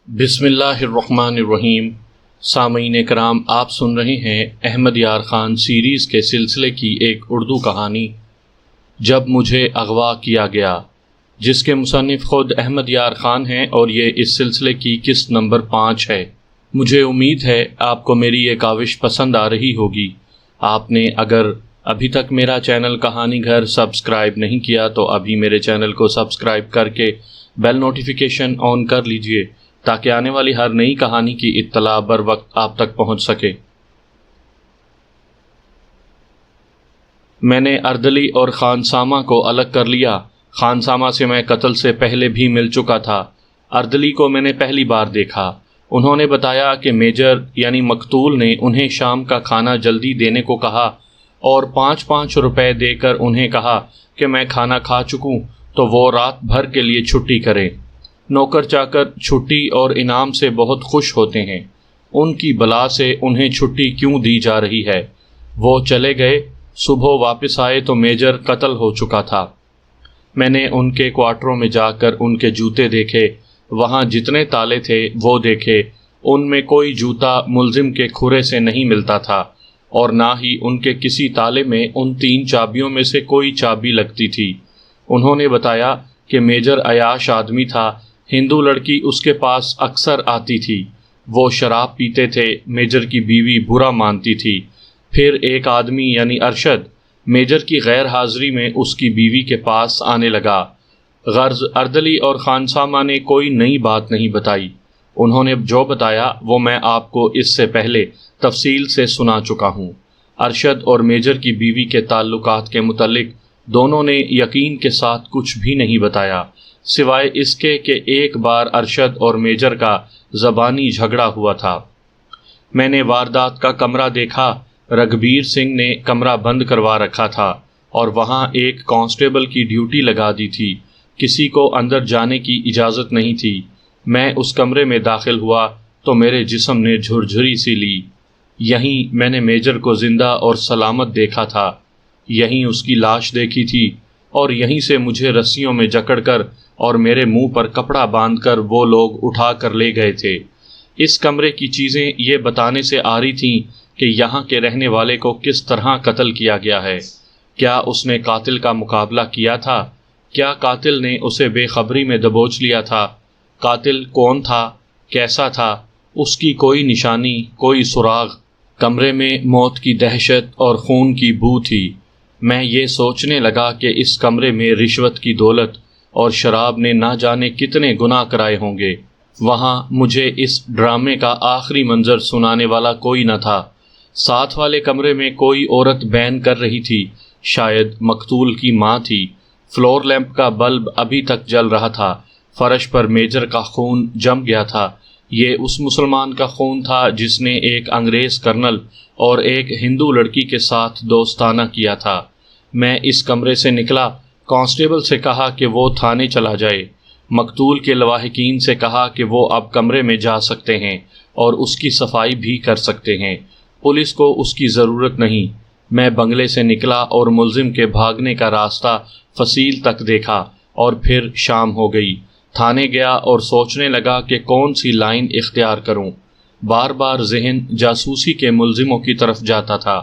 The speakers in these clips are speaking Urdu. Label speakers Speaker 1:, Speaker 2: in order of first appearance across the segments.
Speaker 1: بسم اللہ الرحمن الرحیم۔ سامعین کرام، آپ سن رہے ہیں احمد یار خان سیریز کے سلسلے کی ایک اردو کہانی جب مجھے اغوا کیا گیا، جس کے مصنف خود احمد یار خان ہیں اور یہ اس سلسلے کی قسط نمبر 5 ہے۔ مجھے امید ہے آپ کو میری یہ کاوش پسند آ رہی ہوگی۔ آپ نے اگر ابھی تک میرا چینل کہانی گھر سبسکرائب نہیں کیا تو ابھی میرے چینل کو سبسکرائب کر کے بیل نوٹیفیکیشن آن کر لیجئے تاکہ آنے والی ہر نئی کہانی کی اطلاع بر وقت آپ تک پہنچ سکے۔ میں نے اردلی اور خانسامہ کو الگ کر لیا۔ خانسامہ سے میں قتل سے پہلے بھی مل چکا تھا۔ اردلی کو میں نے پہلی بار دیکھا۔ انہوں نے بتایا کہ میجر یعنی مقتول نے انہیں شام کا کھانا جلدی دینے کو کہا اور 5 روپے دے کر انہیں کہا کہ میں کھانا کھا چکوں تو وہ رات بھر کے لیے چھٹی کریں۔ نوکر چاکر چھٹی اور انعام سے بہت خوش ہوتے ہیں۔ ان کی بلا سے انہیں چھٹی کیوں دی جا رہی ہے؟ وہ چلے گئے۔ صبح واپس آئے تو میجر قتل ہو چکا تھا۔ میں نے ان کے کوارٹروں میں جا کر ان کے جوتے دیکھے۔ وہاں جتنے تالے تھے وہ دیکھے، ان میں کوئی جوتا ملزم کے کھرے سے نہیں ملتا تھا اور نہ ہی ان کے کسی تالے میں ان 3 چابیوں میں سے کوئی چابی لگتی تھی۔ انہوں نے بتایا کہ میجر عیاش آدمی تھا۔ ہندو لڑکی اس کے پاس اکثر آتی تھی۔ وہ شراب پیتے تھے۔ میجر کی بیوی برا مانتی تھی۔ پھر ایک آدمی یعنی ارشد میجر کی غیر حاضری میں اس کی بیوی کے پاس آنے لگا۔ غرض اردلی اور خانسامہ نے کوئی نئی بات نہیں بتائی۔ انہوں نے جو بتایا وہ میں آپ کو اس سے پہلے تفصیل سے سنا چکا ہوں۔ ارشد اور میجر کی بیوی کے تعلقات کے متعلق دونوں نے یقین کے ساتھ کچھ بھی نہیں بتایا، سوائے اس کے کہ ایک بار ارشد اور میجر کا زبانی جھگڑا ہوا تھا۔ میں نے واردات کا کمرہ دیکھا۔ رگھبیر سنگھ نے کمرہ بند کروا رکھا تھا اور وہاں ایک کانسٹیبل کی ڈیوٹی لگا دی تھی۔ کسی کو اندر جانے کی اجازت نہیں تھی۔ میں اس کمرے میں داخل ہوا تو میرے جسم نے جھرجھری سی لی۔ یہیں میں نے میجر کو زندہ اور سلامت دیکھا تھا، یہیں اس کی لاش دیکھی تھی اور یہیں سے مجھے رسیوں میں جکڑ کر اور میرے منہ پر کپڑا باندھ کر وہ لوگ اٹھا کر لے گئے تھے۔ اس کمرے کی چیزیں یہ بتانے سے آ رہی تھیں کہ یہاں کے رہنے والے کو کس طرح قتل کیا گیا ہے۔ کیا اس نے قاتل کا مقابلہ کیا تھا؟ کیا قاتل نے اسے بے خبری میں دبوچ لیا تھا؟ قاتل کون تھا؟ کیسا تھا؟ اس کی کوئی نشانی، کوئی سراغ؟ کمرے میں موت کی دہشت اور خون کی بو تھی۔ میں یہ سوچنے لگا کہ اس کمرے میں رشوت کی دولت اور شراب نے نہ جانے کتنے گناہ کرائے ہوں گے۔ وہاں مجھے اس ڈرامے کا آخری منظر سنانے والا کوئی نہ تھا۔ ساتھ والے کمرے میں کوئی عورت بین کر رہی تھی، شاید مقتول کی ماں تھی۔ فلور لیمپ کا بلب ابھی تک جل رہا تھا۔ فرش پر میجر کا خون جم گیا تھا۔ یہ اس مسلمان کا خون تھا جس نے ایک انگریز کرنل اور ایک ہندو لڑکی کے ساتھ دوستانہ کیا تھا۔ میں اس کمرے سے نکلا، کانسٹیبل سے کہا کہ وہ تھانے چلا جائے۔ مقتول کے لواحقین سے کہا کہ وہ اب کمرے میں جا سکتے ہیں اور اس کی صفائی بھی کر سکتے ہیں۔ پولیس کو اس کی ضرورت نہیں۔ میں بنگلے سے نکلا اور ملزم کے بھاگنے کا راستہ فصیل تک دیکھا اور پھر شام ہو گئی۔ تھانے گیا اور سوچنے لگا کہ کون سی لائن اختیار کروں۔ بار بار ذہن جاسوسی کے ملزموں کی طرف جاتا تھا۔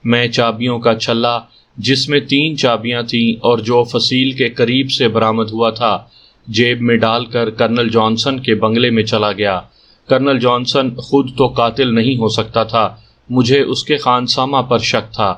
Speaker 1: میں چابیوں کا چھلا، جس میں 3 چابیاں تھیں اور جو فصیل کے قریب سے برآمد ہوا تھا، جیب میں ڈال کر کرنل جانسن کے بنگلے میں چلا گیا۔ کرنل جانسن خود تو قاتل نہیں ہو سکتا تھا، مجھے اس کے خانسامہ پر شک تھا۔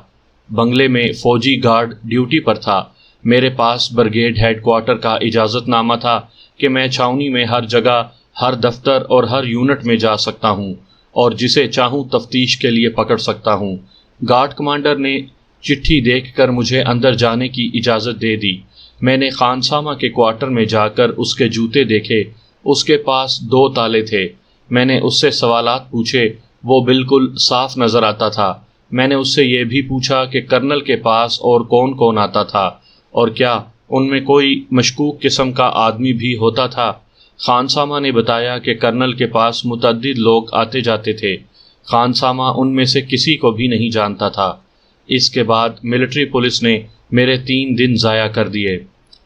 Speaker 1: بنگلے میں فوجی گارڈ ڈیوٹی پر تھا۔ میرے پاس برگیڈ ہیڈ کوارٹر کا اجازت نامہ تھا کہ میں چھاؤنی میں ہر جگہ، ہر دفتر اور ہر یونٹ میں جا سکتا ہوں اور جسے چاہوں تفتیش کے لیے پکڑ سکتا ہوں۔ گارڈ کمانڈر نے چٹھی دیکھ کر مجھے اندر جانے کی اجازت دے دی۔ میں نے خانسامہ کے کوارٹر میں جا کر اس کے جوتے دیکھے۔ اس کے پاس 2 تالے تھے۔ میں نے اس سے سوالات پوچھے۔ وہ بالکل صاف نظر آتا تھا۔ میں نے اس سے یہ بھی پوچھا کہ کرنل کے پاس اور کون کون آتا تھا اور کیا ان میں کوئی مشکوک قسم کا آدمی بھی ہوتا تھا۔ خانسامہ نے بتایا کہ کرنل کے پاس متعدد لوگ آتے جاتے تھے۔ خانسامہ ان میں سے کسی کو بھی نہیں جانتا تھا۔ اس کے بعد ملٹری پولیس نے میرے 3 دن ضائع کر دیے۔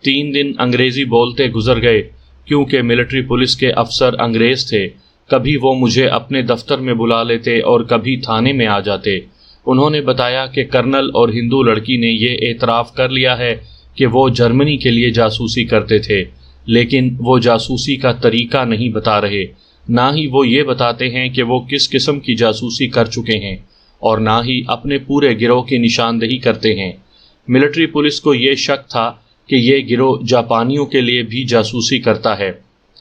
Speaker 1: 3 دن انگریزی بولتے گزر گئے۔ کیونکہ ملٹری پولیس کے افسر انگریز تھے، کبھی وہ مجھے اپنے دفتر میں بلا لیتے اور کبھی تھانے میں آ جاتے۔ انہوں نے بتایا کہ کرنل اور ہندو لڑکی نے یہ اعتراف کر لیا ہے کہ وہ جرمنی کے لیے جاسوسی کرتے تھے، لیکن وہ جاسوسی کا طریقہ نہیں بتا رہے، نہ ہی وہ یہ بتاتے ہیں کہ وہ کس قسم کی جاسوسی کر چکے ہیں، اور نہ ہی اپنے پورے گروہ کی نشاندہی کرتے ہیں۔ ملٹری پولیس کو یہ شک تھا کہ یہ گروہ جاپانیوں کے لیے بھی جاسوسی کرتا ہے۔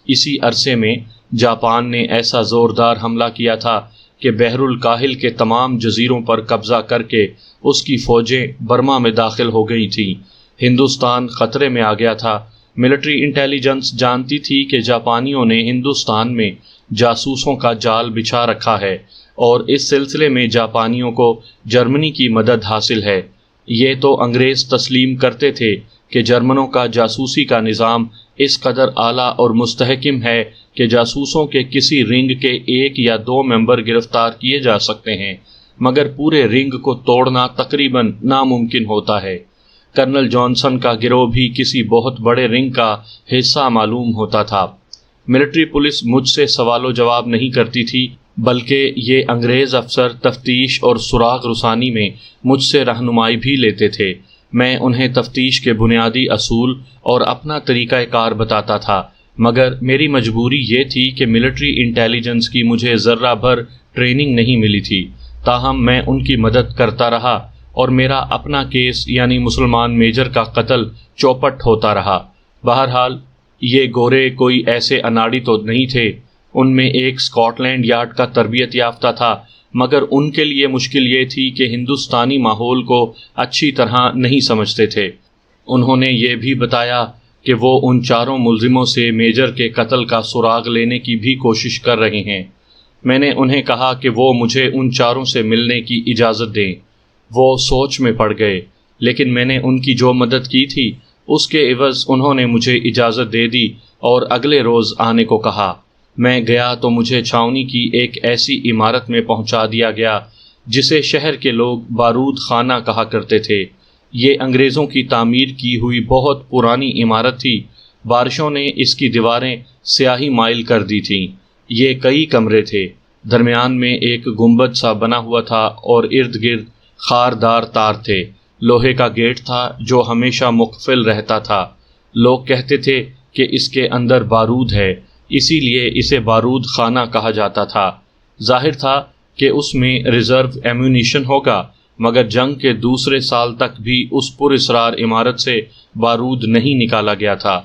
Speaker 1: اسی عرصے میں جاپان نے ایسا زوردار حملہ کیا تھا کہ بحر الکاہل کے تمام جزیروں پر قبضہ کر کے اس کی فوجیں برما میں داخل ہو گئی تھیں۔ ہندوستان خطرے میں آ گیا تھا۔ ملٹری انٹیلیجنس جانتی تھی کہ جاپانیوں نے ہندوستان میں جاسوسوں کا جال بچھا رکھا ہے، اور اس سلسلے میں جاپانیوں کو جرمنی کی مدد حاصل ہے۔ یہ تو انگریز تسلیم کرتے تھے کہ جرمنوں کا جاسوسی کا نظام اس قدر اعلیٰ اور مستحکم ہے کہ جاسوسوں کے کسی رنگ کے 1 یا 2 ممبر گرفتار کیے جا سکتے ہیں، مگر پورے رنگ کو توڑنا تقریباً ناممکن ہوتا ہے۔ کرنل جانسن کا گروہ بھی کسی بہت بڑے رنگ کا حصہ معلوم ہوتا تھا۔ ملٹری پولیس مجھ سے سوال و جواب نہیں کرتی تھی، بلکہ یہ انگریز افسر تفتیش اور سراغ رسانی میں مجھ سے رہنمائی بھی لیتے تھے۔ میں انہیں تفتیش کے بنیادی اصول اور اپنا طریقہ کار بتاتا تھا، مگر میری مجبوری یہ تھی کہ ملٹری انٹیلیجنس کی مجھے ذرہ بھر ٹریننگ نہیں ملی تھی، تاہم میں ان کی مدد کرتا رہا، اور میرا اپنا کیس یعنی مسلمان میجر کا قتل چوپٹ ہوتا رہا۔ بہرحال یہ گورے کوئی ایسے اناڑی تو نہیں تھے، ان میں ایک اسکاٹ لینڈ یارڈ کا تربیت یافتہ تھا، مگر ان کے لیے مشکل یہ تھی کہ ہندوستانی ماحول کو اچھی طرح نہیں سمجھتے تھے۔ انہوں نے یہ بھی بتایا کہ وہ ان 4 ملزموں سے میجر کے قتل کا سراغ لینے کی بھی کوشش کر رہے ہیں۔ میں نے انہیں کہا کہ وہ مجھے ان 4 سے ملنے کی اجازت دیں۔ وہ سوچ میں پڑ گئے، لیکن میں نے ان کی جو مدد کی تھی اس کے عوض انہوں نے مجھے اجازت دے دی اور اگلے روز آنے کو کہا۔ میں گیا تو مجھے چھاؤنی کی ایک ایسی عمارت میں پہنچا دیا گیا جسے شہر کے لوگ بارود خانہ کہا کرتے تھے۔ یہ انگریزوں کی تعمیر کی ہوئی بہت پرانی عمارت تھی۔ بارشوں نے اس کی دیواریں سیاہی مائل کر دی تھیں۔ یہ کئی کمرے تھے، درمیان میں ایک گنبد سا بنا ہوا تھا اور ارد گرد خاردار تار تھے۔ لوہے کا گیٹ تھا جو ہمیشہ مقفل رہتا تھا۔ لوگ کہتے تھے کہ اس کے اندر بارود ہے، اسی لیے اسے بارود خانہ کہا جاتا تھا۔ ظاہر تھا کہ اس میں ریزرو ایمونیشن ہوگا، مگر جنگ کے دوسرے سال تک بھی اس پراسرار عمارت سے بارود نہیں نکالا گیا تھا۔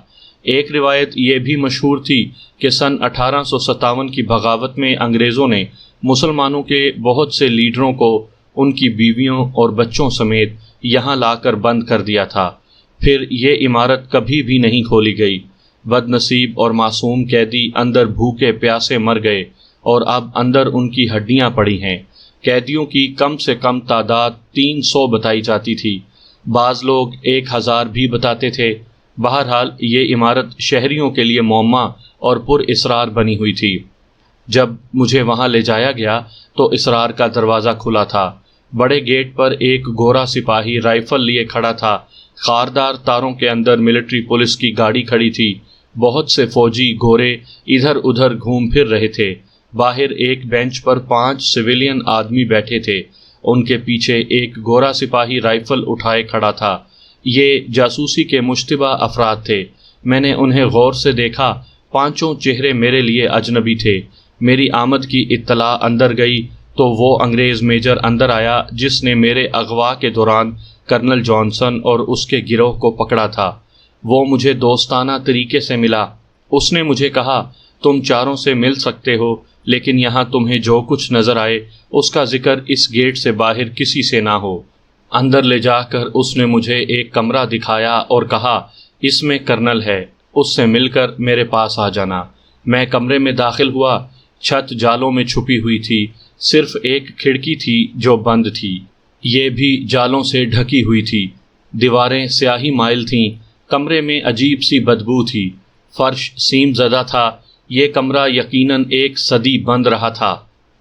Speaker 1: ایک روایت یہ بھی مشہور تھی کہ سن 1857 کی بغاوت میں انگریزوں نے مسلمانوں کے بہت سے لیڈروں کو ان کی بیویوں اور بچوں سمیت یہاں لا کر بند کر دیا تھا، پھر یہ عمارت کبھی بھی نہیں کھولی گئی۔ بد نصیب اور معصوم قیدی اندر بھوکے پیاسے مر گئے، اور اب اندر ان کی ہڈیاں پڑی ہیں۔ قیدیوں کی کم سے کم تعداد 300 بتائی جاتی تھی، بعض لوگ 1000 بھی بتاتے تھے۔ بہرحال یہ عمارت شہریوں کے لیے معمہ اور پر اسرار بنی ہوئی تھی۔ جب مجھے وہاں لے جایا گیا تو اسرار کا دروازہ کھلا تھا۔ بڑے گیٹ پر ایک گورا سپاہی رائفل لیے کھڑا تھا۔ خاردار تاروں کے اندر ملٹری پولیس کی گاڑی کھڑی تھی۔ بہت سے فوجی گورے ادھر ادھر گھوم پھر رہے تھے۔ باہر ایک بینچ پر 5 سویلین آدمی بیٹھے تھے، ان کے پیچھے ایک گورا سپاہی رائفل اٹھائے کھڑا تھا۔ یہ جاسوسی کے مشتبہ افراد تھے۔ میں نے انہیں غور سے دیکھا، 5 چہرے میرے لیے اجنبی تھے۔ میری آمد کی اطلاع اندر گئی تو وہ انگریز میجر اندر آیا جس نے میرے اغوا کے دوران کرنل جانسن اور اس کے گروہ کو پکڑا تھا۔ وہ مجھے دوستانہ طریقے سے ملا۔ اس نے مجھے کہا، تم 4 سے مل سکتے ہو، لیکن یہاں تمہیں جو کچھ نظر آئے اس کا ذکر اس گیٹ سے باہر کسی سے نہ ہو۔ اندر لے جا کر اس نے مجھے ایک کمرہ دکھایا اور کہا، اس میں کرنل ہے، اس سے مل کر میرے پاس آ جانا۔ میں کمرے میں داخل ہوا۔ چھت جالوں میں چھپی ہوئی تھی، صرف ایک کھڑکی تھی جو بند تھی، یہ بھی جالوں سے ڈھکی ہوئی تھی۔ دیواریں سیاہی مائل تھیں۔ کمرے میں عجیب سی بدبو تھی۔ فرش سیم زدہ تھا۔ یہ کمرہ یقیناً 1 صدی بند رہا تھا۔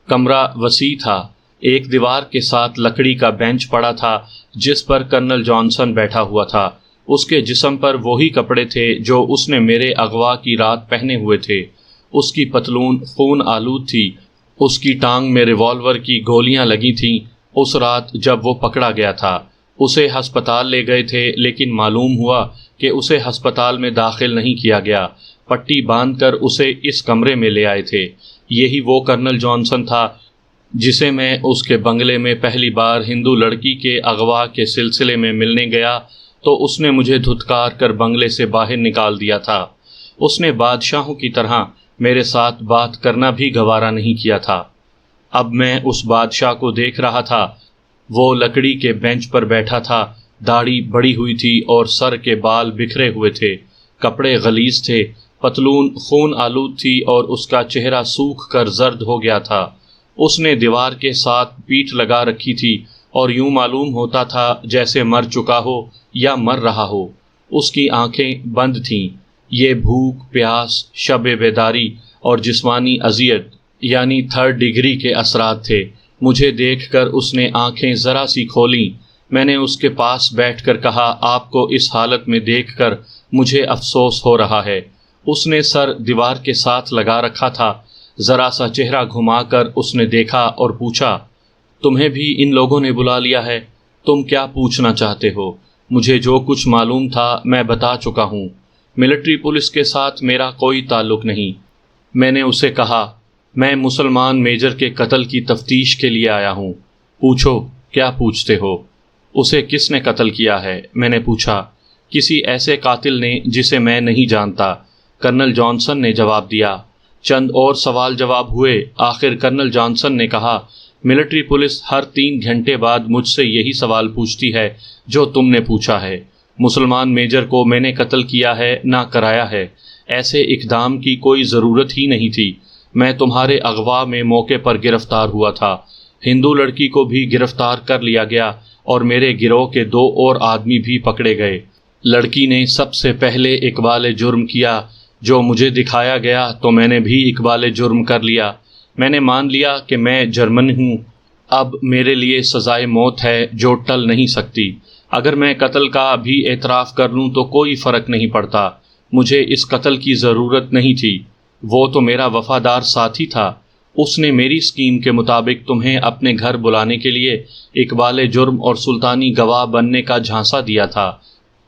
Speaker 1: کمرہ وسیع تھا۔ ایک دیوار کے ساتھ لکڑی کا بینچ پڑا تھا جس پر کرنل جانسن بیٹھا ہوا تھا۔ اس کے جسم پر وہی کپڑے تھے جو اس نے میرے اغوا کی رات پہنے ہوئے تھے۔ اس کی پتلون خون آلود تھی۔ اس کی ٹانگ میں ریوالور کی گولیاں لگی تھیں اس رات جب وہ پکڑا گیا تھا۔ اسے ہسپتال لے گئے تھے لیکن معلوم ہوا کہ اسے ہسپتال میں داخل نہیں کیا گیا۔ پٹی باندھ کر اسے اس کمرے میں لے آئے تھے۔ یہی وہ کرنل جانسن تھا جسے میں اس کے بنگلے میں پہلی بار ہندو لڑکی کے اغوا کے سلسلے میں ملنے گیا تو اس نے مجھے دھتکار کر بنگلے سے باہر نکال دیا تھا۔ اس نے بادشاہوں کی طرح میرے ساتھ بات کرنا بھی گوارا نہیں کیا تھا۔ اب میں اس بادشاہ کو دیکھ رہا تھا۔ وہ لکڑی کے بینچ پر بیٹھا تھا، داڑھی بڑی ہوئی تھی اور سر کے بال بکھرے ہوئے تھے، کپڑے غلیظ تھے، پتلون خون آلود تھی اور اس کا چہرہ سوکھ کر زرد ہو گیا تھا۔ اس نے دیوار کے ساتھ پیٹھ لگا رکھی تھی اور یوں معلوم ہوتا تھا جیسے مر چکا ہو یا مر رہا ہو۔ اس کی آنکھیں بند تھیں۔ یہ بھوک، پیاس، شب بیداری اور جسمانی اذیت یعنی 3rd ڈگری کے اثرات تھے۔ مجھے دیکھ کر اس نے آنکھیں ذرا سی کھولیں۔ میں نے اس کے پاس بیٹھ کر کہا، آپ کو اس حالت میں دیکھ کر مجھے افسوس ہو رہا ہے۔ اس نے سر دیوار کے ساتھ لگا رکھا تھا۔ ذرا سا چہرہ گھما کر اس نے دیکھا اور پوچھا، تمہیں بھی ان لوگوں نے بلا لیا ہے؟ تم کیا پوچھنا چاہتے ہو؟ مجھے جو کچھ معلوم تھا میں بتا چکا ہوں۔ ملٹری پولیس کے ساتھ میرا کوئی تعلق نہیں۔ میں نے اسے کہا، میں مسلمان میجر کے قتل کی تفتیش کے لیے آیا ہوں۔ پوچھو، کیا پوچھتے ہو؟ اسے کس نے قتل کیا ہے؟ میں نے پوچھا۔ کسی ایسے قاتل نے جسے میں نہیں جانتا، کرنل جانسن نے جواب دیا۔ چند اور سوال جواب ہوئے۔ آخر کرنل جانسن نے کہا، ملٹری پولیس ہر 3 گھنٹے بعد مجھ سے یہی سوال پوچھتی ہے جو تم نے پوچھا ہے۔ مسلمان میجر کو میں نے قتل کیا ہے نہ کرایا ہے۔ ایسے اقدام کی کوئی ضرورت ہی نہیں تھی۔ میں تمہارے اغوا میں موقع پر گرفتار ہوا تھا۔ ہندو لڑکی کو بھی گرفتار کر لیا گیا اور میرے گروہ کے 2 اور آدمی بھی پکڑے گئے۔ لڑکی نے سب سے پہلے اقبال جرم کیا۔ جو مجھے دکھایا گیا تو میں نے بھی اقبال جرم کر لیا۔ میں نے مان لیا کہ میں جرمن ہوں۔ اب میرے لیے سزائے موت ہے جو ٹل نہیں سکتی۔ اگر میں قتل کا بھی اعتراف کر لوں تو کوئی فرق نہیں پڑتا۔ مجھے اس قتل کی ضرورت نہیں تھی۔ وہ تو میرا وفادار ساتھی تھا۔ اس نے میری اسکیم کے مطابق تمہیں اپنے گھر بلانے کے لیے اقبال جرم اور سلطانی گواہ بننے کا جھانسا دیا تھا۔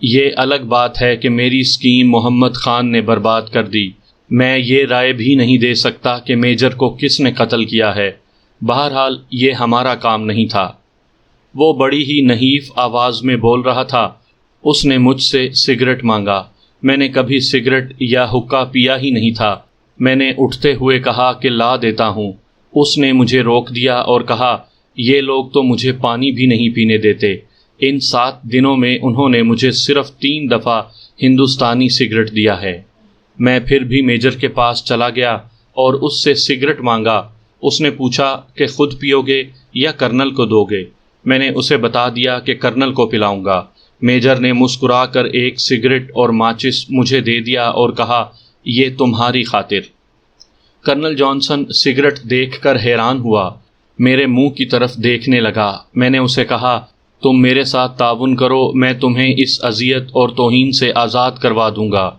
Speaker 1: یہ الگ بات ہے کہ میری اسکیم محمد خان نے برباد کر دی۔ میں یہ رائے بھی نہیں دے سکتا کہ میجر کو کس نے قتل کیا ہے۔ بہرحال یہ ہمارا کام نہیں تھا۔ وہ بڑی ہی نحیف آواز میں بول رہا تھا۔ اس نے مجھ سے سگریٹ مانگا۔ میں نے کبھی سگریٹ یا حقہ پیا ہی نہیں تھا۔ میں نے اٹھتے ہوئے کہا کہ لا دیتا ہوں۔ اس نے مجھے روک دیا اور کہا، یہ لوگ تو مجھے پانی بھی نہیں پینے دیتے۔ ان 7 دنوں میں انہوں نے مجھے صرف 3 دفعہ ہندوستانی سگریٹ دیا ہے۔ میں پھر بھی میجر کے پاس چلا گیا اور اس سے سگریٹ مانگا۔ اس نے پوچھا کہ خود پیو گے یا کرنل کو دو گے؟ میں نے اسے بتا دیا کہ کرنل کو پلاؤں گا۔ میجر نے مسکرا کر ایک سگریٹ اور ماچس مجھے دے دیا اور کہا، یہ تمہاری خاطر۔ کرنل جانسن سگریٹ دیکھ کر حیران ہوا، میرے منہ کی طرف دیکھنے لگا۔ میں نے اسے کہا، تم میرے ساتھ تعاون کرو، میں تمہیں اس اذیت اور توہین سے آزاد کروا دوں گا۔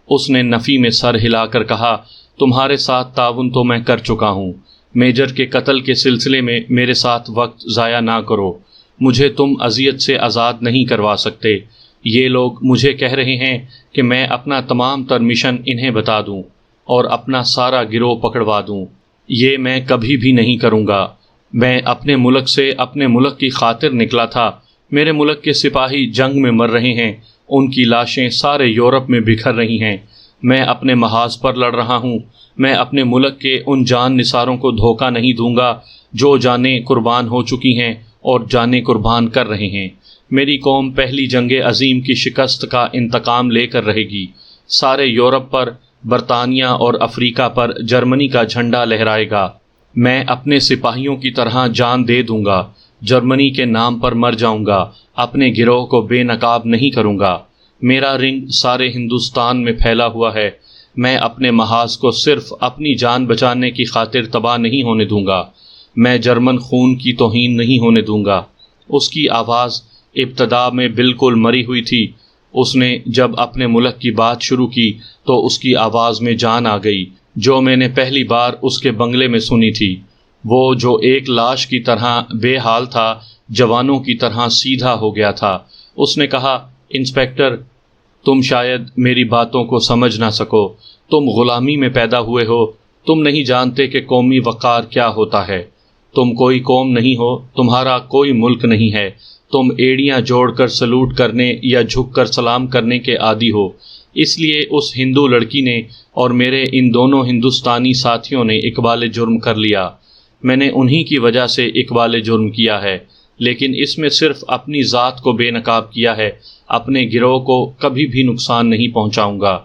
Speaker 1: اس نے نفی میں سر ہلا کر کہا، تمہارے ساتھ تعاون تو میں کر چکا ہوں۔ میجر کے قتل کے سلسلے میں میرے ساتھ وقت ضائع نہ کرو۔ مجھے تم اذیت سے آزاد نہیں کروا سکتے۔ یہ لوگ مجھے کہہ رہے ہیں کہ میں اپنا تمام تر مشن انہیں بتا دوں اور اپنا سارا گروہ پکڑوا دوں۔ یہ میں کبھی بھی نہیں کروں گا۔ میں اپنے ملک سے اپنے ملک کی خاطر نکلا تھا۔ میرے ملک کے سپاہی جنگ میں مر رہے ہیں، ان کی لاشیں سارے یورپ میں بکھر رہی ہیں۔ میں اپنے محاذ پر لڑ رہا ہوں۔ میں اپنے ملک کے ان جان نثاروں کو دھوکہ نہیں دوں گا جو جانیں قربان ہو چکی ہیں اور جانیں قربان کر رہے ہیں۔ میری قوم پہلی جنگ عظیم کی شکست کا انتقام لے کر رہے گی۔ سارے یورپ پر، برطانیہ اور افریقہ پر جرمنی کا جھنڈا لہرائے گا۔ میں اپنے سپاہیوں کی طرح جان دے دوں گا۔ جرمنی کے نام پر مر جاؤں گا۔ اپنے گروہ کو بے نقاب نہیں کروں گا۔ میرا رنگ سارے ہندوستان میں پھیلا ہوا ہے۔ میں اپنے محاذ کو صرف اپنی جان بچانے کی خاطر تباہ نہیں ہونے دوں گا۔ میں جرمن خون کی توہین نہیں ہونے دوں گا۔ اس کی آواز ابتدا میں بالکل مری ہوئی تھی۔ اس نے جب اپنے ملک کی بات شروع کی تو اس کی آواز میں جان آ گئی جو میں نے پہلی بار اس کے بنگلے میں سنی تھی۔ وہ جو ایک لاش کی طرح بے حال تھا، جوانوں کی طرح سیدھا ہو گیا تھا۔ اس نے کہا، انسپکٹر، تم شاید میری باتوں کو سمجھ نہ سکو، تم غلامی میں پیدا ہوئے ہو، تم نہیں جانتے کہ قومی وقار کیا ہوتا ہے۔ تم کوئی قوم نہیں ہو، تمہارا کوئی ملک نہیں ہے، تم ایڑیاں جوڑ کر سلوٹ کرنے یا جھک کر سلام کرنے کے عادی ہو۔ اس لیے اس ہندو لڑکی نے اور میرے ان دونوں ہندوستانی ساتھیوں نے اقبال جرم کر لیا۔ میں نے انہی کی وجہ سے اقبال جرم کیا ہے، لیکن اس میں صرف اپنی ذات کو بے نقاب کیا ہے، اپنے گروہ کو کبھی بھی نقصان نہیں پہنچاؤں گا۔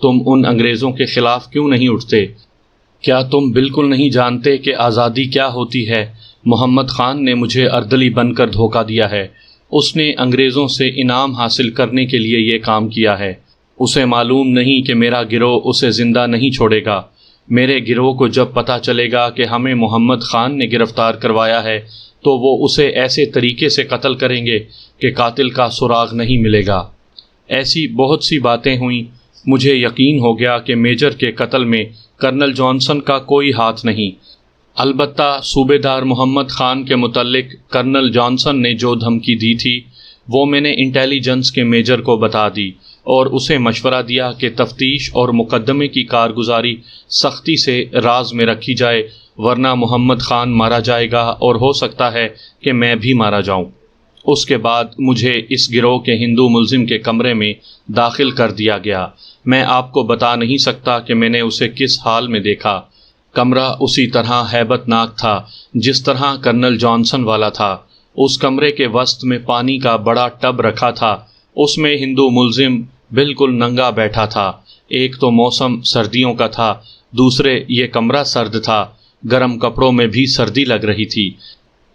Speaker 1: تم ان انگریزوں کے خلاف کیوں نہیں اٹھتے؟ کیا تم بالکل نہیں جانتے کہ آزادی کیا ہوتی ہے؟ محمد خان نے مجھے اردلی بن کر دھوکہ دیا ہے۔ اس نے انگریزوں سے انعام حاصل کرنے کے لیے یہ کام کیا ہے۔ اسے معلوم نہیں کہ میرا گروہ اسے زندہ نہیں چھوڑے گا۔ میرے گروہ کو جب پتہ چلے گا کہ ہمیں محمد خان نے گرفتار کروایا ہے تو وہ اسے ایسے طریقے سے قتل کریں گے کہ قاتل کا سراغ نہیں ملے گا۔ ایسی بہت سی باتیں ہوئیں۔ مجھے یقین ہو گیا کہ میجر کے قتل میں کرنل جانسن کا کوئی ہاتھ نہیں۔ البتہ صوبے دار محمد خان کے متعلق کرنل جانسن نے جو دھمکی دی تھی وہ میں نے انٹیلیجنس کے میجر کو بتا دی اور اسے مشورہ دیا کہ تفتیش اور مقدمے کی کارگزاری سختی سے راز میں رکھی جائے، ورنہ محمد خان مارا جائے گا اور ہو سکتا ہے کہ میں بھی مارا جاؤں۔ اس کے بعد مجھے اس گروہ کے ہندو ملزم کے کمرے میں داخل کر دیا گیا۔ میں آپ کو بتا نہیں سکتا کہ میں نے اسے کس حال میں دیکھا۔ کمرہ اسی طرح ہیبت ناک تھا جس طرح کرنل جانسن والا تھا۔ اس کمرے کے وسط میں پانی کا بڑا ٹب رکھا تھا۔ اس میں ہندو ملزم بالکل ننگا بیٹھا تھا۔ ایک تو موسم سردیوں کا تھا، دوسرے یہ کمرہ سرد تھا، گرم کپڑوں میں بھی سردی لگ رہی تھی۔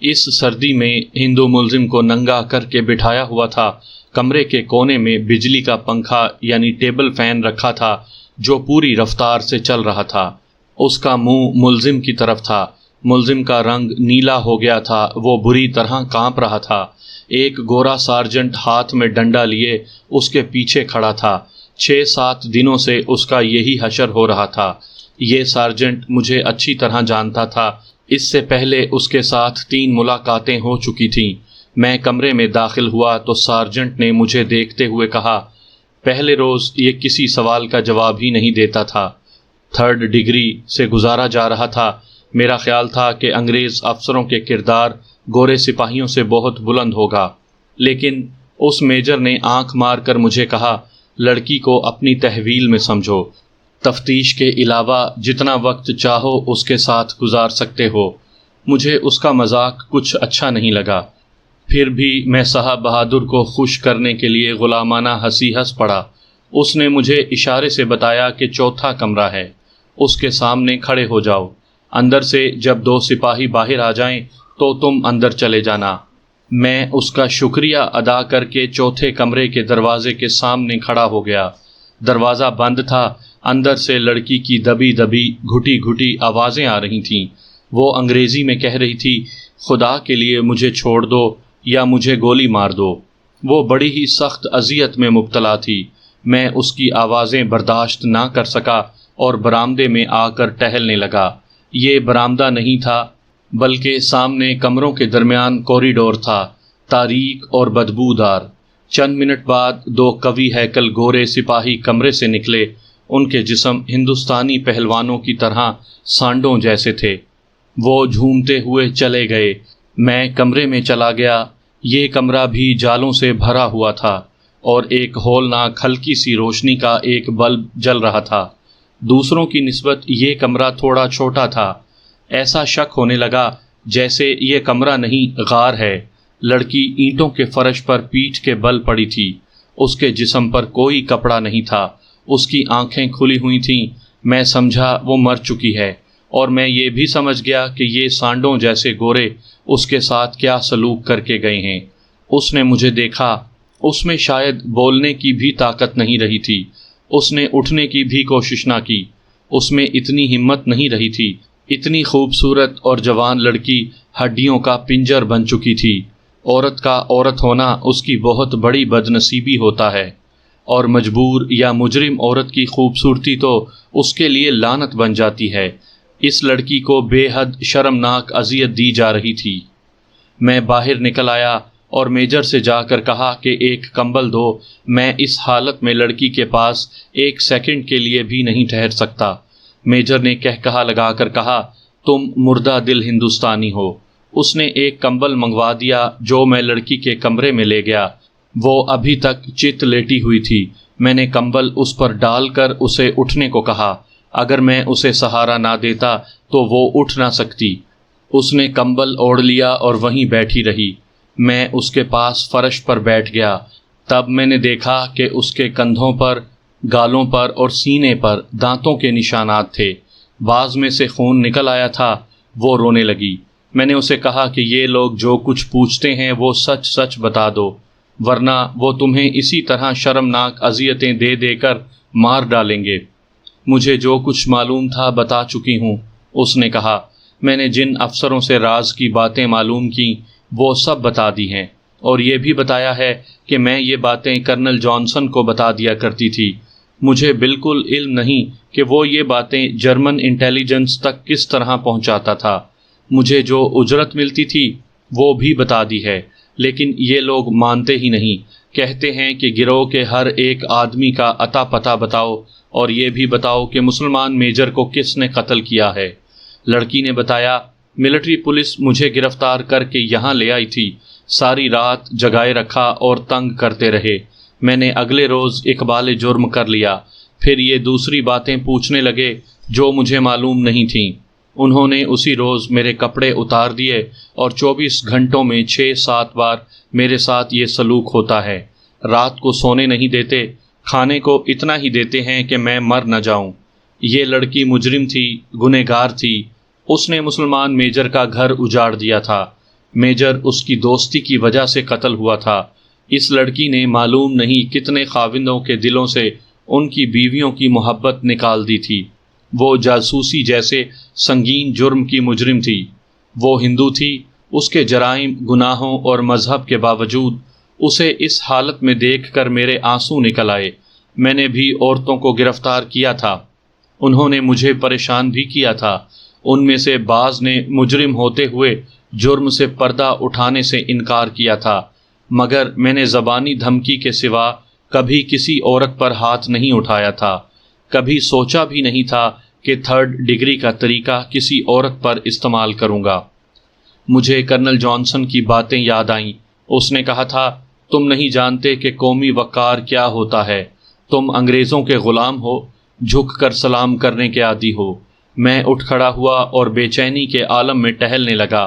Speaker 1: اس سردی میں ہندو ملزم کو ننگا کر کے بٹھایا ہوا تھا۔ کمرے کے کونے میں بجلی کا پنکھا یعنی ٹیبل فین رکھا تھا جو پوری رفتار سے چل رہا تھا۔ اس کا منہ ملزم کی طرف تھا۔ ملزم کا رنگ نیلا ہو گیا تھا، وہ بری طرح کانپ رہا تھا۔ ایک گورا سارجنٹ ہاتھ میں ڈنڈا لیے اس کے پیچھے کھڑا تھا۔ 6-7 دنوں سے اس کا یہی حشر ہو رہا تھا۔ یہ سارجنٹ مجھے اچھی طرح جانتا تھا۔ اس سے پہلے اس کے ساتھ 3 ملاقاتیں ہو چکی تھیں۔ میں کمرے میں داخل ہوا تو سارجنٹ نے مجھے دیکھتے ہوئے کہا، پہلے روز یہ کسی سوال کا جواب ہی نہیں دیتا تھا، 3rd ڈگری سے گزارا جا رہا تھا۔ میرا خیال تھا کہ انگریز افسروں کے کردار گورے سپاہیوں سے بہت بلند ہوگا، لیکن اس میجر نے آنکھ مار کر مجھے کہا، لڑکی کو اپنی تحویل میں سمجھو، تفتیش کے علاوہ جتنا وقت چاہو اس کے ساتھ گزار سکتے ہو۔ مجھے اس کا مذاق کچھ اچھا نہیں لگا، پھر بھی میں صاحب بہادر کو خوش کرنے کے لیے غلامانہ ہنسی ہنس پڑا۔ اس نے مجھے اشارے سے بتایا کہ 4تھا کمرہ ہے، اس کے سامنے کھڑے ہو جاؤ، اندر سے جب 2 سپاہی باہر آ جائیں تو تم اندر چلے جانا۔ میں اس کا شکریہ ادا کر کے 4تھے کمرے کے دروازے کے سامنے کھڑا ہو گیا۔ دروازہ بند تھا۔ اندر سے لڑکی کی دبی دبی گھٹی گھٹی آوازیں آ رہی تھیں۔ وہ انگریزی میں کہہ رہی تھی، خدا کے لیے مجھے چھوڑ دو یا مجھے گولی مار دو۔ وہ بڑی ہی سخت اذیت میں مبتلا تھی۔ میں اس کی آوازیں برداشت نہ کر سکا اور برآمدے میں آ کر ٹہلنے لگا۔ یہ برآمدہ نہیں تھا بلکہ سامنے کمروں کے درمیان کوریڈور تھا، تاریک اور بدبودار۔ چند منٹ بعد 2 قوی ہیکل گورے سپاہی کمرے سے نکلے۔ ان کے جسم ہندوستانی پہلوانوں کی طرح سانڈوں جیسے تھے۔ وہ جھومتے ہوئے چلے گئے۔ میں کمرے میں چلا گیا۔ یہ کمرہ بھی جالوں سے بھرا ہوا تھا اور ایک ہولناک ہلکی سی روشنی کا ایک بلب جل رہا تھا۔ دوسروں کی نسبت یہ کمرہ تھوڑا چھوٹا تھا۔ ایسا شک ہونے لگا جیسے یہ کمرہ نہیں غار ہے۔ لڑکی اینٹوں کے فرش پر پیٹھ کے بل پڑی تھی۔ اس کے جسم پر کوئی کپڑا نہیں تھا۔ اس کی آنکھیں کھلی ہوئی تھیں۔ میں سمجھا وہ مر چکی ہے، اور میں یہ بھی سمجھ گیا کہ یہ سانڈوں جیسے گورے اس کے ساتھ کیا سلوک کر کے گئے ہیں۔ اس نے مجھے دیکھا۔ اس میں شاید بولنے کی بھی طاقت نہیں رہی تھی۔ اس نے اٹھنے کی بھی کوشش نہ کی۔ اس میں اتنی ہمت نہیں رہی تھی۔ اتنی خوبصورت اور جوان لڑکی ہڈیوں کا پنجر بن چکی تھی۔ عورت کا عورت ہونا اس کی بہت بڑی بدنصیبی ہوتا ہے۔ اور مجبور یا مجرم عورت کی خوبصورتی تو اس کے لیے لعنت بن جاتی ہے۔ اس لڑکی کو بے حد شرمناک اذیت دی جا رہی تھی۔ میں باہر نکل آیا اور میجر سے جا کر کہا کہ ایک کمبل دو، میں اس حالت میں لڑکی کے پاس ایک سیکنڈ کے لیے بھی نہیں ٹھہر سکتا۔ میجر نے کہا لگا کر کہا، تم مردہ دل ہندوستانی ہو۔ اس نے ایک کمبل منگوا دیا جو میں لڑکی کے کمرے میں لے گیا۔ وہ ابھی تک چت لیٹی ہوئی تھی۔ میں نے کمبل اس پر ڈال کر اسے اٹھنے کو کہا۔ اگر میں اسے سہارا نہ دیتا تو وہ اٹھ نہ سکتی۔ اس نے کمبل اوڑھ لیا اور وہیں بیٹھی رہی۔ میں اس کے پاس فرش پر بیٹھ گیا۔ تب میں نے دیکھا کہ اس کے کندھوں پر، گالوں پر اور سینے پر دانتوں کے نشانات تھے۔ بعض میں سے خون نکل آیا تھا۔ وہ رونے لگی۔ میں نے اسے کہا کہ یہ لوگ جو کچھ پوچھتے ہیں وہ سچ سچ بتا دو، ورنہ وہ تمہیں اسی طرح شرمناک اذیتیں دے دے کر مار ڈالیں گے۔ مجھے جو کچھ معلوم تھا بتا چکی ہوں، اس نے کہا۔ میں نے جن افسروں سے راز کی باتیں معلوم کیں وہ سب بتا دی ہیں، اور یہ بھی بتایا ہے کہ میں یہ باتیں کرنل جانسن کو بتا دیا کرتی تھی۔ مجھے بالکل علم نہیں کہ وہ یہ باتیں جرمن انٹیلیجنس تک کس طرح پہنچاتا تھا۔ مجھے جو اجرت ملتی تھی وہ بھی بتا دی ہے، لیکن یہ لوگ مانتے ہی نہیں۔ کہتے ہیں کہ گروہ کے ہر ایک آدمی کا اتا پتہ بتاؤ، اور یہ بھی بتاؤ کہ مسلمان میجر کو کس نے قتل کیا ہے۔ لڑکی نے بتایا، ملٹری پولیس مجھے گرفتار کر کے یہاں لے آئی تھی۔ ساری رات جگائے رکھا اور تنگ کرتے رہے۔ میں نے اگلے روز اقبال جرم کر لیا۔ پھر یہ دوسری باتیں پوچھنے لگے جو مجھے معلوم نہیں تھیں۔ انہوں نے اسی روز میرے کپڑے اتار دیے، اور 24 گھنٹوں میں 6-7 بار میرے ساتھ یہ سلوک ہوتا ہے۔ رات کو سونے نہیں دیتے، کھانے کو اتنا ہی دیتے ہیں کہ میں مر نہ جاؤں۔ یہ لڑکی مجرم تھی، گنہگار تھی۔ اس نے مسلمان میجر کا گھر اجاڑ دیا تھا۔ میجر اس کی دوستی کی وجہ سے قتل ہوا تھا۔ اس لڑکی نے معلوم نہیں کتنے خاوندوں کے دلوں سے ان کی بیویوں کی محبت نکال دی تھی۔ وہ جاسوسی جیسے سنگین جرم کی مجرم تھی۔ وہ ہندو تھی۔ اس کے جرائم، گناہوں اور مذہب کے باوجود اسے اس حالت میں دیکھ کر میرے آنسو نکل آئے۔ میں نے بھی عورتوں کو گرفتار کیا تھا۔ انہوں نے مجھے پریشان بھی کیا تھا۔ ان میں سے بعض نے مجرم ہوتے ہوئے جرم سے پردہ اٹھانے سے انکار کیا تھا، مگر میں نے زبانی دھمکی کے سوا کبھی کسی عورت پر ہاتھ نہیں اٹھایا تھا۔ کبھی سوچا بھی نہیں تھا کہ 3rd ڈگری کا طریقہ کسی عورت پر استعمال کروں گا۔ مجھے کرنل جانسن کی باتیں یاد آئیں۔ اس نے کہا تھا، تم نہیں جانتے کہ قومی وقار کیا ہوتا ہے۔ تم انگریزوں کے غلام ہو، جھک کر سلام کرنے کے عادی ہو۔ میں اٹھ کھڑا ہوا اور بے چینی کے عالم میں ٹہلنے لگا۔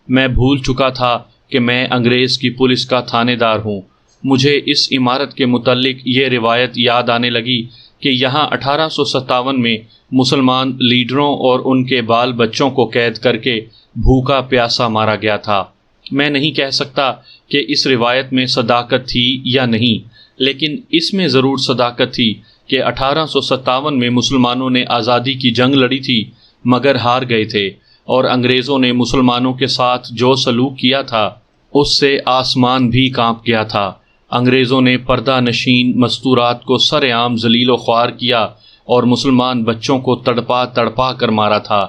Speaker 1: میں بھول چکا تھا کہ میں انگریز کی پولیس کا تھانے دار ہوں۔ مجھے اس عمارت کے متعلق یہ روایت یاد آنے لگی کہ یہاں 1857 میں مسلمان لیڈروں اور ان کے بال بچوں کو قید کر کے بھوکا پیاسا مارا گیا تھا۔ میں نہیں کہہ سکتا کہ اس روایت میں صداقت تھی یا نہیں، لیکن اس میں ضرور صداقت تھی کہ 1857 میں مسلمانوں نے آزادی کی جنگ لڑی تھی، مگر ہار گئے تھے، اور انگریزوں نے مسلمانوں کے ساتھ جو سلوک کیا تھا اس سے آسمان بھی کانپ گیا تھا۔ انگریزوں نے پردہ نشین مستورات کو سر عام ذلیل و خوار کیا اور مسلمان بچوں کو تڑپا تڑپا کر مارا تھا۔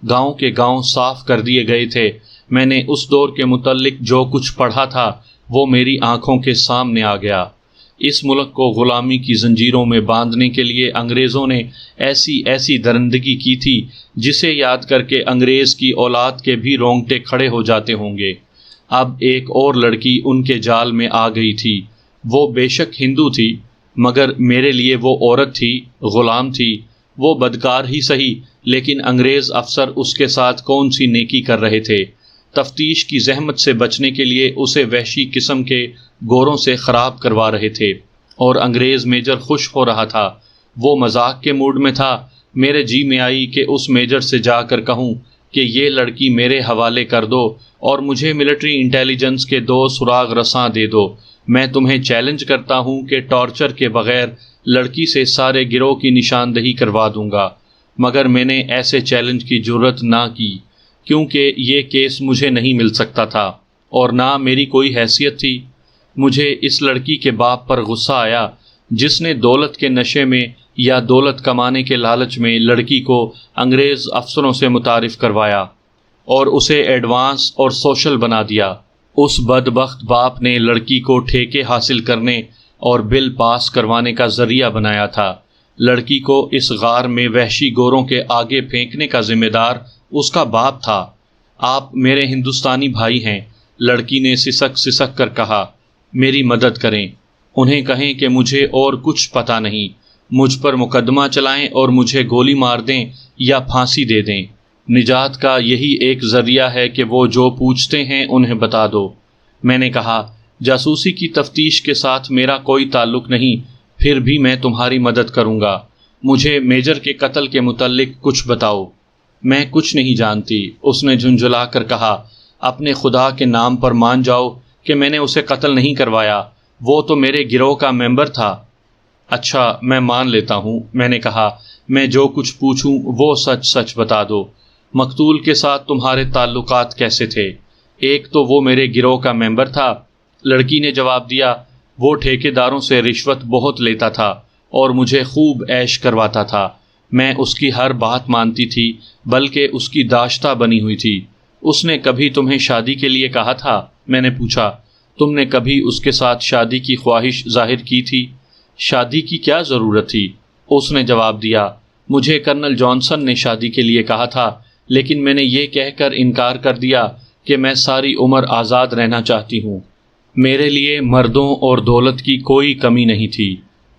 Speaker 1: گاؤں کے گاؤں صاف کر دیے گئے تھے۔ میں نے اس دور کے متعلق جو کچھ پڑھا تھا وہ میری آنکھوں کے سامنے آ گیا۔ اس ملک کو غلامی کی زنجیروں میں باندھنے کے لیے انگریزوں نے ایسی درندگی کی تھی جسے یاد کر کے انگریز کی اولاد کے بھی رونگٹے کھڑے ہو جاتے ہوں گے۔ اب ایک اور لڑکی ان کے جال میں آ گئی تھی۔ وہ بے شک ہندو تھی، مگر میرے لیے وہ عورت تھی، غلام تھی۔ وہ بدکار ہی سہی، لیکن انگریز افسر اس کے ساتھ کون سی نیکی کر رہے تھے؟ تفتیش کی زحمت سے بچنے کے لیے اسے وحشی قسم کے گوروں سے خراب کروا رہے تھے، اور انگریز میجر خوش ہو رہا تھا۔ وہ مذاق کے موڈ میں تھا۔ میرے جی میں آئی کہ اس میجر سے جا کر کہوں کہ یہ لڑکی میرے حوالے کر دو اور مجھے ملٹری انٹیلیجنس کے 2 سراغ رساں دے دو۔ میں تمہیں چیلنج کرتا ہوں کہ ٹارچر کے بغیر لڑکی سے سارے گروہ کی نشاندہی کروا دوں گا، مگر میں نے ایسے چیلنج کی جرت نہ کی، کیونکہ یہ کیس مجھے نہیں مل سکتا تھا اور نہ میری کوئی حیثیت تھی۔ مجھے اس لڑکی کے باپ پر غصہ آیا۔ جس نے دولت کے نشے میں یا دولت کمانے کے لالچ میں لڑکی کو انگریز افسروں سے متعارف کروایا اور اسے ایڈوانس اور سوشل بنا دیا، اس بدبخت باپ نے لڑکی کو ٹھیکے حاصل کرنے اور بل پاس کروانے کا ذریعہ بنایا تھا۔ لڑکی کو اس غار میں وحشی گوروں کے آگے پھینکنے کا ذمہ دار اس کا باپ تھا۔ آپ میرے ہندوستانی بھائی ہیں، لڑکی نے سسک سسک کر کہا، میری مدد کریں، انہیں کہیں کہ مجھے اور کچھ پتہ نہیں، مجھ پر مقدمہ چلائیں اور مجھے گولی مار دیں یا پھانسی دے دیں، نجات کا یہی ایک ذریعہ ہے کہ وہ جو پوچھتے ہیں انہیں بتا دو۔ میں نے کہا، جاسوسی کی تفتیش کے ساتھ میرا کوئی تعلق نہیں، پھر بھی میں تمہاری مدد کروں گا، مجھے میجر کے قتل کے متعلق کچھ بتاؤ۔ میں کچھ نہیں جانتی، اس نے جھنجھلا کر کہا، اپنے خدا کے نام پر مان جاؤ کہ میں نے اسے قتل نہیں کروایا، وہ تو میرے گروہ کا ممبر تھا۔ اچھا، میں مان لیتا ہوں، میں نے کہا، میں جو کچھ پوچھوں وہ سچ سچ بتا دو۔ مقتول کے ساتھ تمہارے تعلقات کیسے تھے؟ ایک تو وہ میرے گروہ کا ممبر تھا، لڑکی نے جواب دیا، وہ ٹھیکیداروں سے رشوت بہت لیتا تھا اور مجھے خوب عیش کرواتا تھا، میں اس کی ہر بات مانتی تھی، بلکہ اس کی داشتہ بنی ہوئی تھی۔ اس نے کبھی تمہیں شادی کے لیے کہا تھا؟ میں نے پوچھا، تم نے کبھی اس کے ساتھ شادی کی خواہش ظاہر کی تھی؟ شادی کی کیا ضرورت تھی؟ اس نے جواب دیا، مجھے کرنل جانسن نے شادی کے لیے کہا تھا، لیکن میں نے یہ کہہ کر انکار کر دیا کہ میں ساری عمر آزاد رہنا چاہتی ہوں، میرے لیے مردوں اور دولت کی کوئی کمی نہیں تھی۔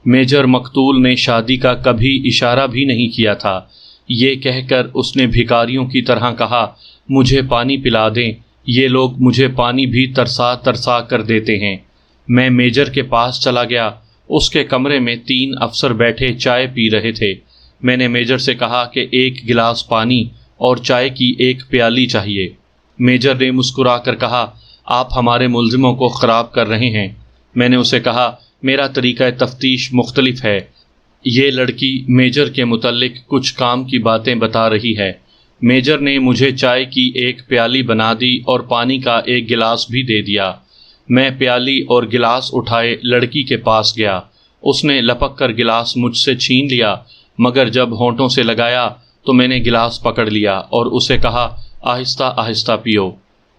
Speaker 1: میجر مقتول نے شادی کا کبھی اشارہ بھی نہیں کیا تھا۔ یہ کہہ کر اس نے بھکاریوں کی طرح کہا، مجھے پانی پلا دیں، یہ لوگ مجھے پانی بھی ترسا ترسا کر دیتے ہیں۔ میں میجر کے پاس چلا گیا، اس کے کمرے میں 3 افسر بیٹھے چائے پی رہے تھے۔ میں نے میجر سے کہا کہ 1 گلاس پانی اور چائے کی 1 پیالی چاہیے۔ میجر نے مسکرا کر کہا، آپ ہمارے ملزموں کو خراب کر رہے ہیں۔ میں نے اسے کہا، میرا طریقہ تفتیش مختلف ہے۔ یہ لڑکی میجر کے متعلق کچھ کام کی باتیں بتا رہی ہے۔ میجر نے مجھے چائے کی 1 پیالی بنا دی اور پانی کا 1 گلاس بھی دے دیا۔ میں پیالی اور گلاس اٹھائے لڑکی کے پاس گیا۔ اس نے لپک کر گلاس مجھ سے چھین لیا، مگر جب ہونٹوں سے لگایا تو میں نے گلاس پکڑ لیا اور اسے کہا، آہستہ آہستہ پیو۔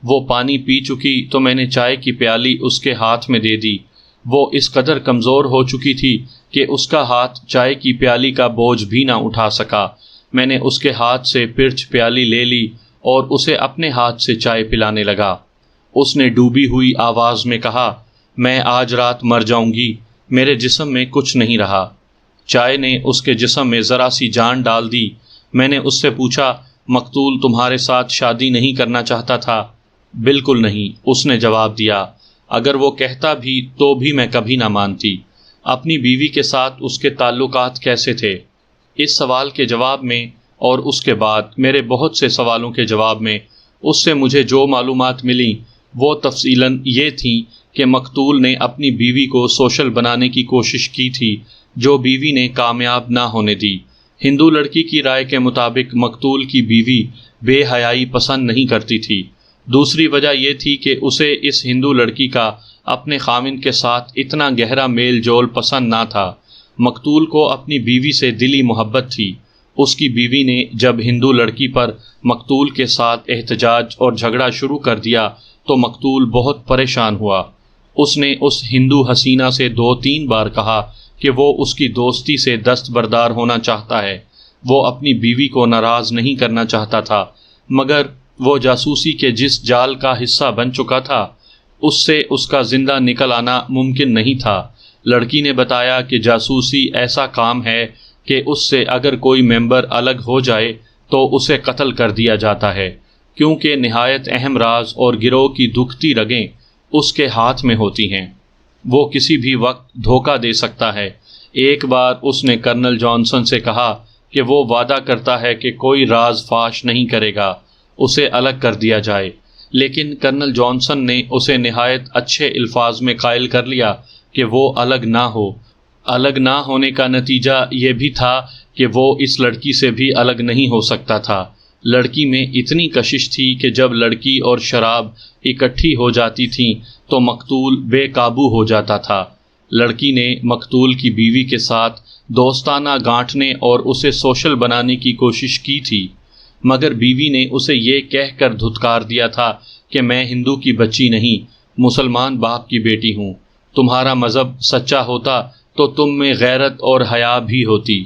Speaker 1: وہ پانی پی چکی تو میں نے چائے کی پیالی اس کے ہاتھ میں دے دی۔ وہ اس قدر کمزور ہو چکی تھی کہ اس کا ہاتھ چائے کی پیالی کا بوجھ بھی نہ اٹھا سکا۔ میں نے اس کے ہاتھ سے پرچھ پیالی لے لی اور اسے اپنے ہاتھ سے چائے پلانے لگا۔ اس نے ڈوبی ہوئی آواز میں کہا، میں آج رات مر جاؤں گی، میرے جسم میں کچھ نہیں رہا۔ چائے نے اس کے جسم میں ذرا سی جان ڈال دی۔ میں نے اس سے پوچھا، مقتول تمہارے ساتھ شادی نہیں کرنا چاہتا تھا؟ بالکل نہیں، اس نے جواب دیا، اگر وہ کہتا بھی تو بھی میں کبھی نہ مانتی۔ اپنی بیوی کے ساتھ اس کے تعلقات کیسے تھے؟ اس سوال کے جواب میں اور اس کے بعد میرے بہت سے سوالوں کے جواب میں اس سے مجھے جو معلومات ملیں وہ تفصیلاً یہ تھیں کہ مقتول نے اپنی بیوی کو سوشل بنانے کی کوشش کی تھی، جو بیوی نے کامیاب نہ ہونے دی۔ ہندو لڑکی کی رائے کے مطابق مقتول کی بیوی بے حیائی پسند نہیں کرتی تھی۔ دوسری وجہ یہ تھی کہ اسے اس ہندو لڑکی کا اپنے خاوند کے ساتھ اتنا گہرا میل جول پسند نہ تھا۔ مقتول کو اپنی بیوی سے دلی محبت تھی۔ اس کی بیوی نے جب ہندو لڑکی پر مقتول کے ساتھ احتجاج اور جھگڑا شروع کر دیا تو مقتول بہت پریشان ہوا۔ اس نے اس ہندو حسینہ سے 2-3 بار کہا کہ وہ اس کی دوستی سے دستبردار ہونا چاہتا ہے۔ وہ اپنی بیوی کو ناراض نہیں کرنا چاہتا تھا، مگر وہ جاسوسی کے جس جال کا حصہ بن چکا تھا اس سے اس کا زندہ نکل آنا ممکن نہیں تھا۔ لڑکی نے بتایا کہ جاسوسی ایسا کام ہے کہ اس سے اگر کوئی ممبر الگ ہو جائے تو اسے قتل کر دیا جاتا ہے، کیونکہ نہایت اہم راز اور گروہ کی دکھتی رگیں اس کے ہاتھ میں ہوتی ہیں۔ وہ کسی بھی وقت دھوکہ دے سکتا ہے۔ ایک بار اس نے کرنل جانسن سے کہا کہ وہ وعدہ کرتا ہے کہ کوئی راز فاش نہیں کرے گا، اسے الگ کر دیا جائے، لیکن کرنل جانسن نے اسے نہایت اچھے الفاظ میں قائل کر لیا کہ وہ الگ نہ ہو۔ الگ نہ ہونے کا نتیجہ یہ بھی تھا کہ وہ اس لڑکی سے بھی الگ نہیں ہو سکتا تھا۔ لڑکی میں اتنی کشش تھی کہ جب لڑکی اور شراب اکٹھی ہو جاتی تھیں تو مقتول بے قابو ہو جاتا تھا۔ لڑکی نے مقتول کی بیوی کے ساتھ دوستانہ گانٹھنے اور اسے سوشل بنانے کی کوشش کی تھی، مگر بیوی نے اسے یہ کہہ کر دھتکار دیا تھا کہ میں ہندو کی بچی نہیں، مسلمان باپ کی بیٹی ہوں، تمہارا مذہب سچا ہوتا تو تم میں غیرت اور حیا بھی ہوتی۔